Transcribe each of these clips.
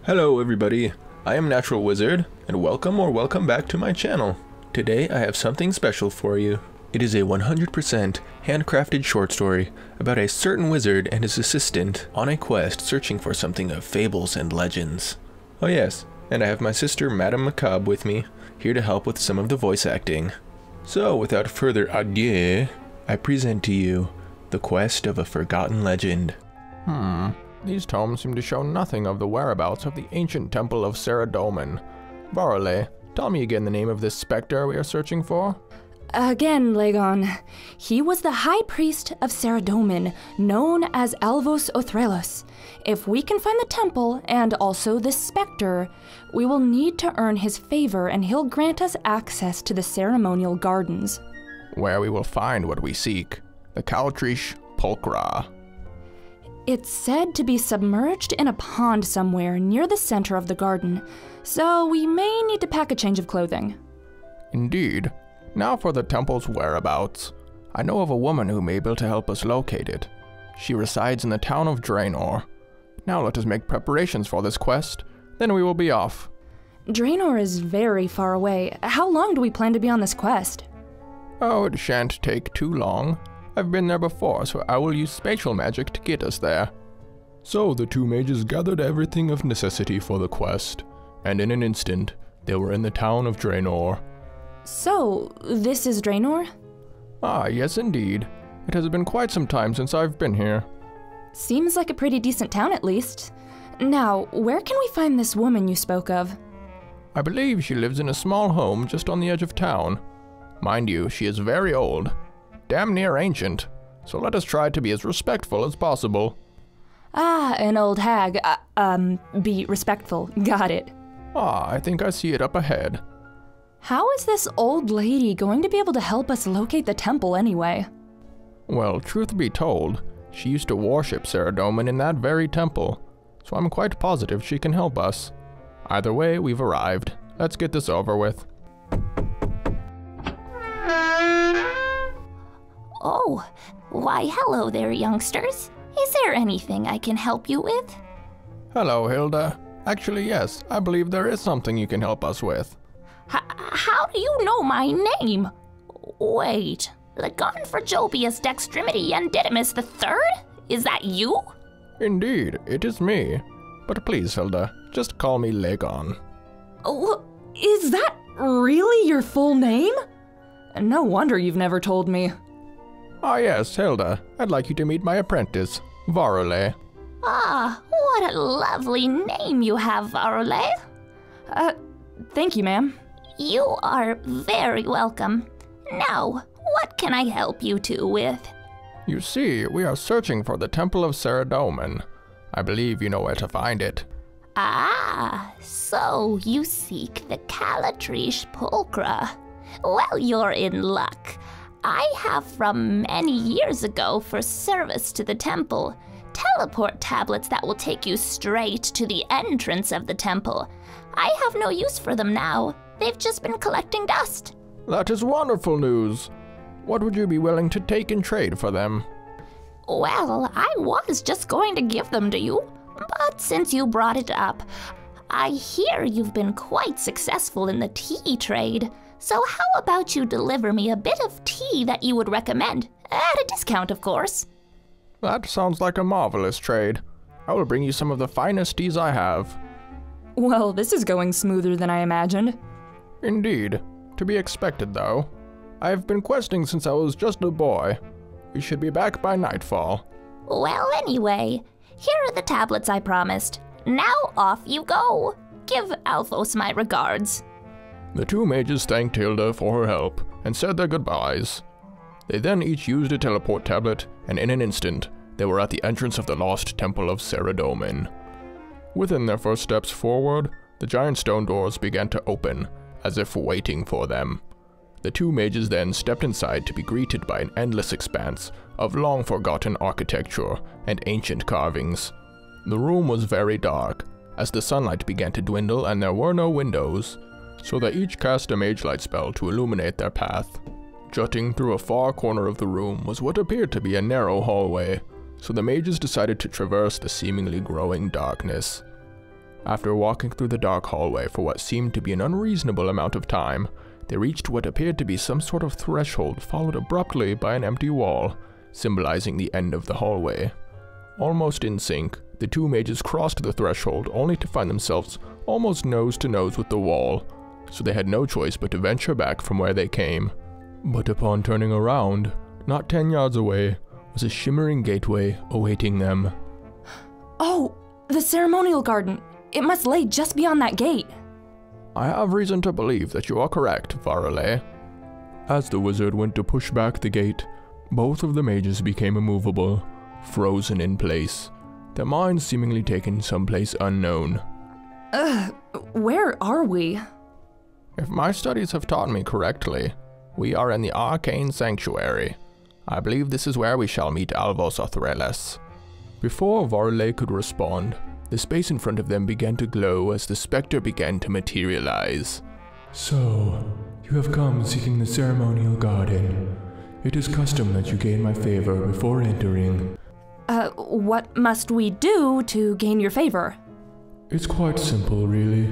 Hello everybody, I am Natural Wizard, and welcome back to my channel. Today I have something special for you. It is a 100% handcrafted short story about a certain wizard and his assistant on a quest searching for something of fables and legends. Oh yes, and I have my sister Madame Macabre with me, here to help with some of the voice acting. So without further ado, I present to you the quest of a forgotten legend. These tomes seem to show nothing of the whereabouts of the ancient temple of Saradomin. Varale, tell me again the name of this specter we are searching for. Again, Lagon. He was the high priest of Saradomin, known as Alvos Othrelos. If we can find the temple, and also this specter, we will need to earn his favor and he'll grant us access to the ceremonial gardens. Where we will find what we seek, the Caltrish Pulchra. It's said to be submerged in a pond somewhere near the center of the garden, so we may need to pack a change of clothing. Indeed. Now for the temple's whereabouts. I know of a woman who may be able to help us locate it. She resides in the town of Draenor. Now let us make preparations for this quest, then we will be off. Draenor is very far away. How long do we plan to be on this quest? Oh, it shan't take too long. I've been there before, so I will use spatial magic to get us there. So the two mages gathered everything of necessity for the quest, and in an instant, they were in the town of Draenor. So, this is Draenor? Ah, yes indeed. It has been quite some time since I've been here. Seems like a pretty decent town at least. Now, where can we find this woman you spoke of? I believe she lives in a small home just on the edge of town. Mind you, she is very old. Damn near ancient, so let us try to be as respectful as possible. Ah, an old hag. Be respectful. Got it. Ah, I think I see it up ahead. How is this old lady going to be able to help us locate the temple anyway? Well, truth be told, she used to worship Saradomin in that very temple, so I'm quite positive she can help us. Either way, we've arrived. Let's get this over with. Oh, why hello there, youngsters. Is there anything I can help you with? Hello, Hilda. Actually, yes, I believe there is something you can help us with. How do you know my name? Wait, Lagon for Jobius Dextremity and Didymus the Third? Is that you? Indeed, it is me. But please, Hilda, just call me Lagon. Oh, is that really your full name? No wonder you've never told me. Ah yes, Hilda, I'd like you to meet my apprentice, Varale. Ah, what a lovely name you have, Varale. Thank you, ma'am. You are very welcome. Now, what can I help you two with? You see, we are searching for the Temple of Saradomin. I believe you know where to find it. Ah, so you seek the Caltrish Pulchra. Well, you're in luck. I have from many years ago for service to the temple, teleport tablets that will take you straight to the entrance of the temple. I have no use for them now. They've just been collecting dust. That is wonderful news. What would you be willing to take in trade for them? Well, I was just going to give them to you, but since you brought it up, I hear you've been quite successful in the tea trade. So how about you deliver me a bit of tea that you would recommend, at a discount of course. That sounds like a marvelous trade. I will bring you some of the finest teas I have. Well, this is going smoother than I imagined. Indeed. To be expected, though. I have been questing since I was just a boy. We should be back by nightfall. Well, anyway, here are the tablets I promised. Now off you go. Give Alphos my regards. The two mages thanked Hilda for her help and said their goodbyes. They then each used a teleport tablet, and in an instant, they were at the entrance of the lost temple of Saradomin. Within their first steps forward, the giant stone doors began to open, as if waiting for them. The two mages then stepped inside to be greeted by an endless expanse of long-forgotten architecture and ancient carvings. The room was very dark, as the sunlight began to dwindle and there were no windows, so they each cast a mage light spell to illuminate their path. Jutting through a far corner of the room was what appeared to be a narrow hallway, so the mages decided to traverse the seemingly growing darkness. After walking through the dark hallway for what seemed to be an unreasonable amount of time, they reached what appeared to be some sort of threshold followed abruptly by an empty wall, symbolizing the end of the hallway. Almost in sync, the two mages crossed the threshold only to find themselves almost nose to nose with the wall, so they had no choice but to venture back from where they came. But upon turning around, not 10 yards away, was a shimmering gateway awaiting them. Oh, the ceremonial garden. It must lay just beyond that gate. I have reason to believe that you are correct, Varale. As the wizard went to push back the gate, both of the mages became immovable, frozen in place, their minds seemingly taken someplace unknown. Where are we? If my studies have taught me correctly, we are in the Arcane Sanctuary. I believe this is where we shall meet Alvos Othreles. Before Varale could respond, the space in front of them began to glow as the specter began to materialize. So, you have come seeking the ceremonial garden. It is custom that you gain my favor before entering. What must we do to gain your favor? It's quite simple, really.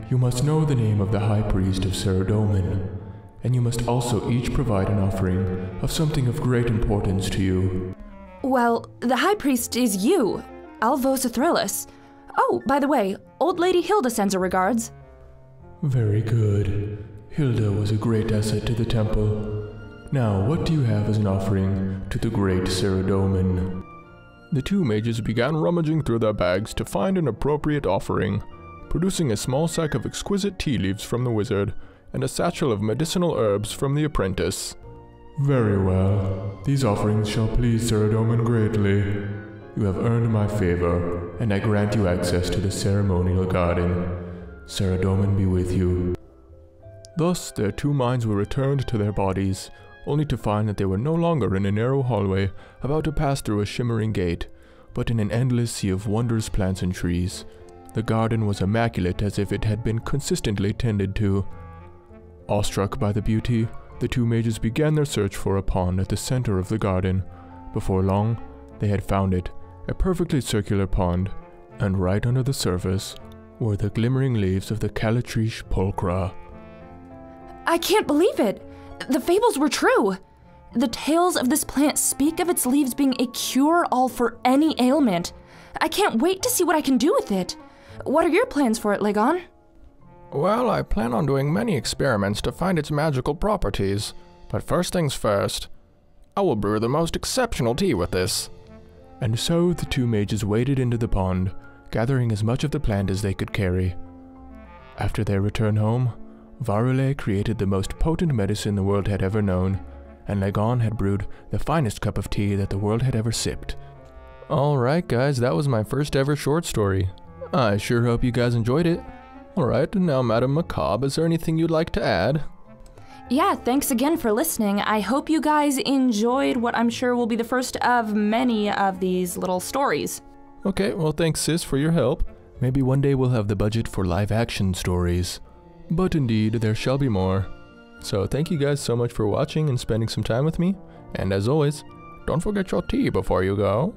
You must know the name of the High Priest of Saradomin, and you must also each provide an offering of something of great importance to you. Well, the High Priest is you, Alvos Othreles. Oh, by the way, Old Lady Hilda sends her regards. Very good. Hilda was a great asset to the temple. Now, what do you have as an offering to the great Saradomin? The two mages began rummaging through their bags to find an appropriate offering, producing a small sack of exquisite tea leaves from the wizard and a satchel of medicinal herbs from the apprentice. Very well. These offerings shall please Saradomin greatly. You have earned my favor, and I grant you access to the ceremonial garden. Saradomin be with you. Thus, their two minds were returned to their bodies, only to find that they were no longer in a narrow hallway about to pass through a shimmering gate, but in an endless sea of wondrous plants and trees. The garden was immaculate as if it had been consistently tended to. Awestruck by the beauty, the two mages began their search for a pond at the center of the garden. Before long, they had found it, a perfectly circular pond, and right under the surface were the glimmering leaves of the Calatrice pulchra. I can't believe it! The fables were true! The tales of this plant speak of its leaves being a cure-all for any ailment. I can't wait to see what I can do with it. What are your plans for it, Legon? Well, I plan on doing many experiments to find its magical properties. But first things first, I will brew the most exceptional tea with this. And so the two mages waded into the pond, gathering as much of the plant as they could carry. After their return home, Varale created the most potent medicine the world had ever known, and Legon had brewed the finest cup of tea that the world had ever sipped. Alright guys, that was my first ever short story. I sure hope you guys enjoyed it. Alright, now Madam Macabre, is there anything you'd like to add? Yeah, thanks again for listening. I hope you guys enjoyed what I'm sure will be the first of many of these little stories. Okay, well thanks sis for your help. Maybe one day we'll have the budget for live-action stories. But indeed, there shall be more. So thank you guys so much for watching and spending some time with me. And as always, don't forget your tea before you go.